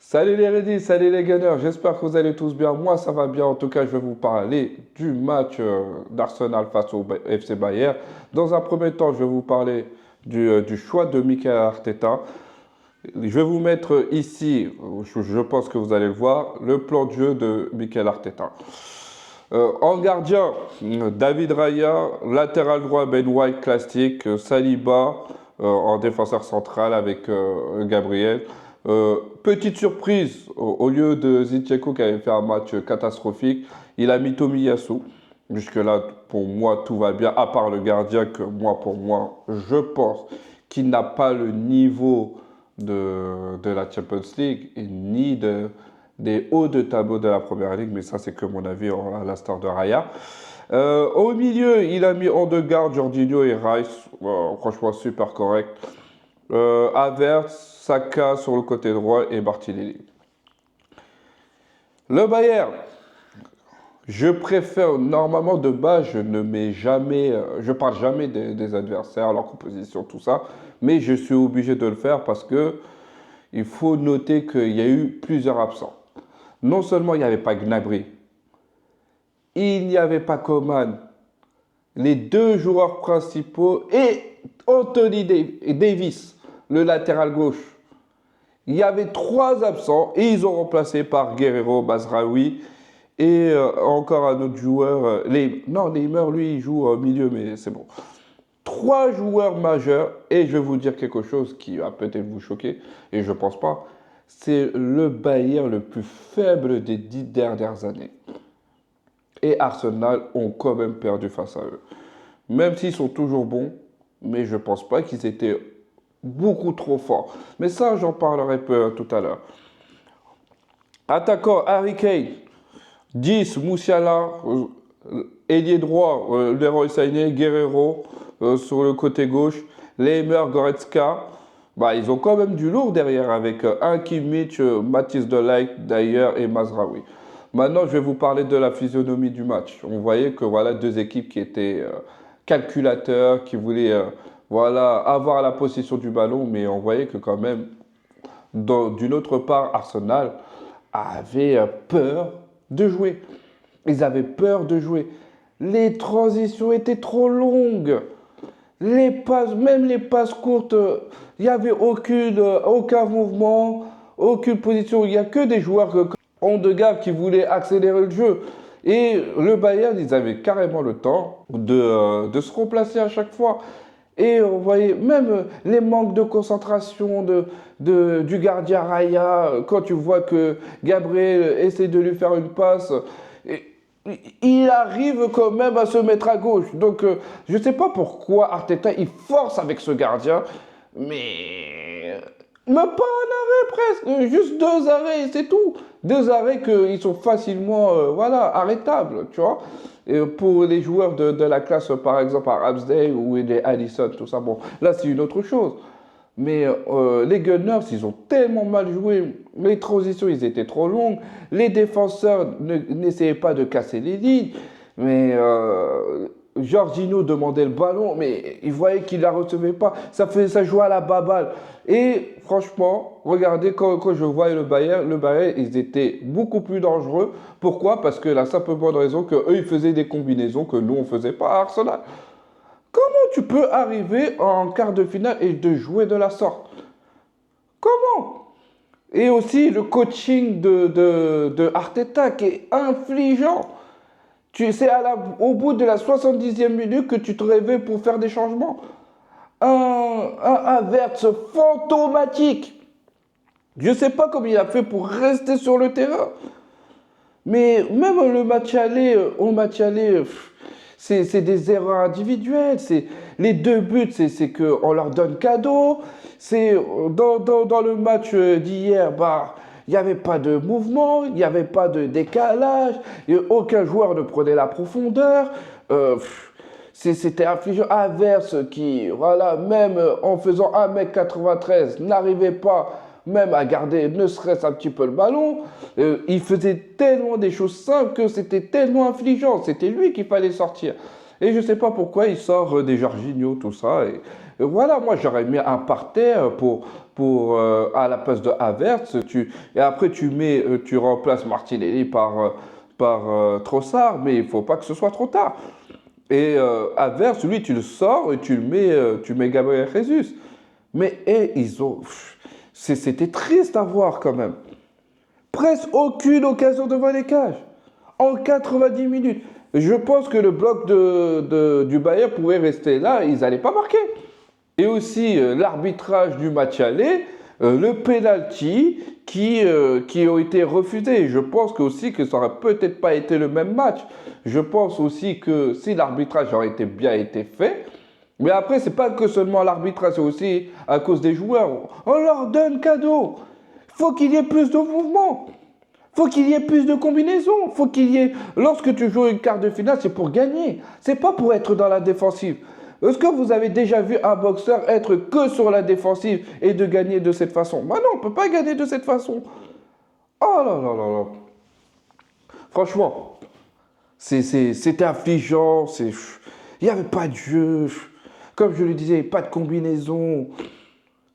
Salut les Redis, salut les Gunners, j'espère que vous allez tous bien. Moi ça va bien, en tout cas je vais vous parler du match d'Arsenal face au FC Bayern. Dans un premier temps, je vais vous parler du choix de Mikel Arteta. Je vais vous mettre ici, je pense que vous allez le voir, le plan de jeu de Mikel Arteta. En gardien, David Raya, latéral droit Ben White classique, Saliba en défenseur central avec Gabriel. Petite surprise, au lieu de Zinchenko qui avait fait un match catastrophique, il a mis Tomiyasu. Jusque-là, pour moi, tout va bien, à part le gardien que moi, pour moi, je pense qu'il n'a pas le niveau de la Champions League et ni des hauts de tableau de la Première Ligue, mais ça, c'est que mon avis à l'instar de Raya. Au milieu, il a mis en deux gardes Jorginho et Rice. Franchement, super correct. Havertz, Saka sur le côté droit et Martinelli. Le Bayern, je préfère, normalement de base, je ne mets jamais, je parle jamais des adversaires, leur composition, tout ça, mais je suis obligé de le faire parce que il faut noter qu'il y a eu plusieurs absents. Non seulement il n'y avait pas Gnabry, il n'y avait pas Coman, les deux joueurs principaux et Anthony Davis, le latéral gauche. Il y avait trois absents et ils ont remplacé par Guerrero, Mazraoui et encore un autre joueur. Non, Neymar, lui, il joue au milieu, mais c'est bon. Trois joueurs majeurs et je vais vous dire quelque chose qui va peut-être vous choquer et je pense pas. C'est le Bayern le plus faible des 10 dernières années. Et Arsenal ont quand même perdu face à eux. Même s'ils sont toujours bons, mais je pense pas qu'ils étaient beaucoup trop forts. Mais ça, j'en parlerai peu tout à l'heure. Attaquant Harry Kane, 10, Moussiala, ailier droit, Leroy Sané, Guerrero sur le côté gauche, Leimer, Goretzka. Bah, ils ont quand même du lourd derrière avec un Kimmich, Mathis de Ligt d'ailleurs et Mazraoui. Maintenant, je vais vous parler de la physionomie du match. On voyait que voilà deux équipes qui étaient calculateurs, qui voulaient voilà, avoir la possession du ballon, mais on voyait que quand même, d'une autre part, Arsenal avait peur de jouer. Ils avaient peur de jouer. Les transitions étaient trop longues. Les passes, même les passes courtes, il n'y avait aucun mouvement, aucune position. Il n'y a que des joueurs Ondegaard qui voulaient accélérer le jeu. Et le Bayern, ils avaient carrément le temps de se replacer à chaque fois. Et on voyait même les manques de concentration du gardien Raya, quand tu vois que Gabriel essaie de lui faire une passe, il arrive quand même à se mettre à gauche. Donc je ne sais pas pourquoi Arteta il force avec ce gardien, mais pas un arrêt presque, juste deux arrêts, c'est tout. Deux arrêts qui sont facilement voilà, arrêtables, tu vois. Et pour les joueurs de la classe, par exemple, à Ramsdale ou les Alisson, tout ça, bon, là, c'est une autre chose. Mais les Gunners, ils ont tellement mal joué. Les transitions, ils étaient trop longues. Les défenseurs n'essayaient pas de casser les lignes. Mais Jorginho demandait le ballon, mais il voyait qu'il ne la recevait pas. Ça jouait à la baballe. Et franchement, regardez, quand je voyais le Bayern, ils étaient beaucoup plus dangereux. Pourquoi? Parce que la simple bonne raison qu'eux, ils faisaient des combinaisons que nous, on ne faisait pas à Arsenal. Comment tu peux arriver en quart de finale et de jouer de la sorte? Comment? Et aussi le coaching de Arteta qui est infligeant. C'est au bout de la 70e minute que tu te réveilles pour faire des changements. Un Verts fantomatique. Je ne sais pas comment il a fait pour rester sur le terrain. Mais même le match aller, au match aller, c'est des erreurs individuelles. Les deux buts, c'est qu'on leur donne cadeau. Dans le match d'hier, bah, il n'y avait pas de mouvement, il n'y avait pas de décalage, et aucun joueur ne prenait la profondeur. C'était affligeant. Havertz qui, voilà, même en faisant 1m93, n'arrivait pas même à garder ne serait-ce un petit peu le ballon. Il faisait tellement des choses simples que c'était tellement affligeant. C'était lui qu'il fallait sortir. Et je ne sais pas pourquoi il sort des Jorginho, tout ça. Et voilà, moi j'aurais mis un parterre à la place de Havertz. Et après tu remplaces Martinelli par Trossard, mais il ne faut pas que ce soit trop tard. Et Havertz, lui, tu le sors et tu mets Gabriel Jesus. Mais c'était triste à voir quand même. Presque aucune occasion devant les cages. En 90 minutes. Je pense que le bloc du Bayern pouvait rester là, ils n'allaient pas marquer. Et aussi l'arbitrage du match aller, le penalty qui ont été refusés. Je pense aussi que ça aurait peut-être pas été le même match. Je pense aussi que si l'arbitrage aurait bien été fait, mais après c'est pas que seulement l'arbitrage, c'est aussi à cause des joueurs. On leur donne cadeau. Il faut qu'il y ait plus de mouvement. Faut qu'il y ait plus de combinaisons. Faut qu'il y ait. Lorsque tu joues une quart de finale, c'est pour gagner. C'est pas pour être dans la défensive. Est-ce que vous avez déjà vu un boxeur être que sur la défensive et de gagner de cette façon? Bah non, on peut pas gagner de cette façon. Oh là là là là. Franchement, c'était affligeant. Il n'y avait pas de jeu. Comme je le disais, pas de combinaison.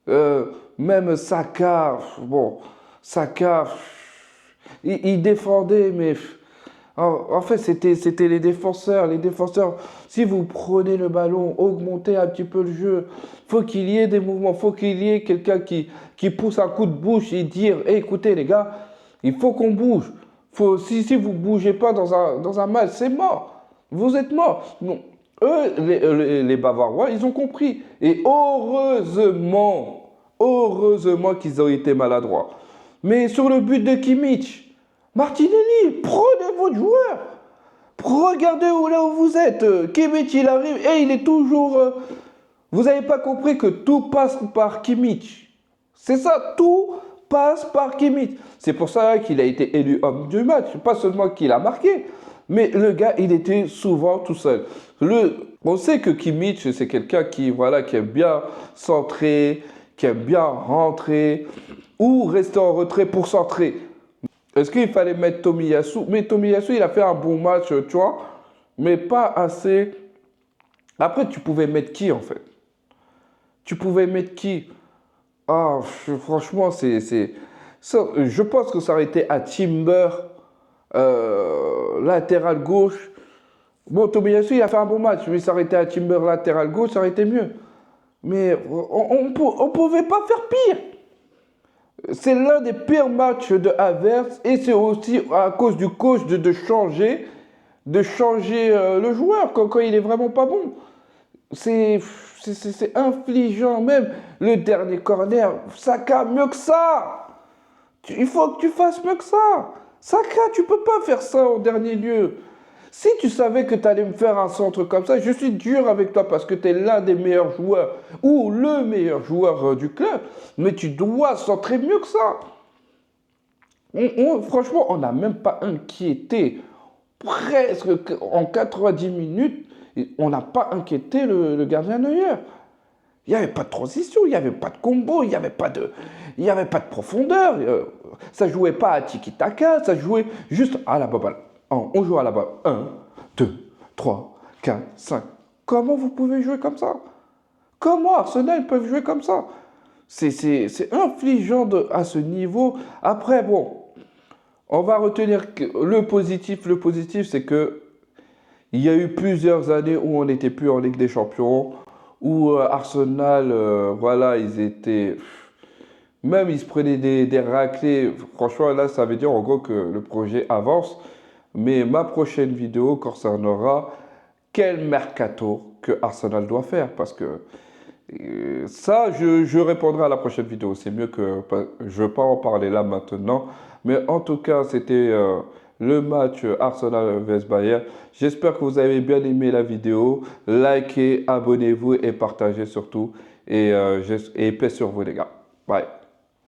Même Saka, bon, Saka. Il défendait, mais en fait, c'était les défenseurs. Les défenseurs, si vous prenez le ballon, augmentez un petit peu le jeu. Faut qu'il y ait des mouvements, faut qu'il y ait quelqu'un qui pousse un coup de bouche et dire, hey, écoutez les gars, il faut qu'on bouge. Si vous ne bougez pas dans un match, c'est mort. Vous êtes mort. Non. Eux, les Bavarois, ils ont compris. Et heureusement qu'ils ont été maladroits. Mais sur le but de Kimmich, Martinelli, prenez votre joueur. Regardez là où vous êtes. Kimmich, il arrive et il est toujours... Vous n'avez pas compris que tout passe par Kimmich. C'est ça, tout passe par Kimmich. C'est pour ça qu'il a été élu homme du match. Pas seulement qu'il a marqué, mais le gars, il était souvent tout seul. On sait que Kimmich, c'est quelqu'un qui aime bien centrer, qui aime bien rentrer ou rester en retrait pour centrer. Est-ce qu'il fallait mettre Tomiyasu? Mais Tomiyasu, il a fait un bon match, tu vois, mais pas assez. Après, tu pouvais mettre qui, en fait? Tu pouvais mettre qui? Ah, franchement, je pense que ça aurait été à Timber, latéral gauche. Bon, Tomiyasu, il a fait un bon match, mais ça aurait été à Timber, latéral gauche, ça aurait été mieux. Mais on ne pouvait pas faire pire. C'est l'un des pires matchs de Havertz et c'est aussi à cause du coach de changer le joueur quand il est vraiment pas bon. C'est infligeant même. Le dernier corner, Saka, mieux que ça. Il faut que tu fasses mieux que ça. Saka, tu peux pas faire ça en dernier lieu. Si tu savais que tu allais me faire un centre comme ça, je suis dur avec toi parce que tu es l'un des meilleurs joueurs ou le meilleur joueur du club, mais tu dois centrer mieux que ça. Franchement, on n'a même pas inquiété. Presque en 90 minutes, on n'a pas inquiété le gardien Neuer. Il n'y avait pas de transition, il n'y avait pas de combo, il n'y avait pas de profondeur. Ça ne jouait pas à tiki-taka, ça jouait juste à la balle. On joue à la balle. 1, 2, 3, 4, 5. Comment vous pouvez jouer comme ça? Comment Arsenal peuvent jouer comme ça? C'est infligeant à ce niveau. Après, bon, on va retenir le positif. Le positif, c'est que il y a eu plusieurs années où on n'était plus en Ligue des Champions, où Arsenal, ils étaient... Même ils se prenaient des raclés. Franchement, là, ça veut dire en gros que le projet avance. Mais ma prochaine vidéo concernera quel mercato que Arsenal doit faire. Parce que ça, je répondrai à la prochaine vidéo. C'est mieux que... Je ne vais pas en parler là maintenant. Mais en tout cas, c'était le match Arsenal vs Bayern. J'espère que vous avez bien aimé la vidéo. Likez, abonnez-vous et partagez surtout. Et paix sur vous les gars. Bye.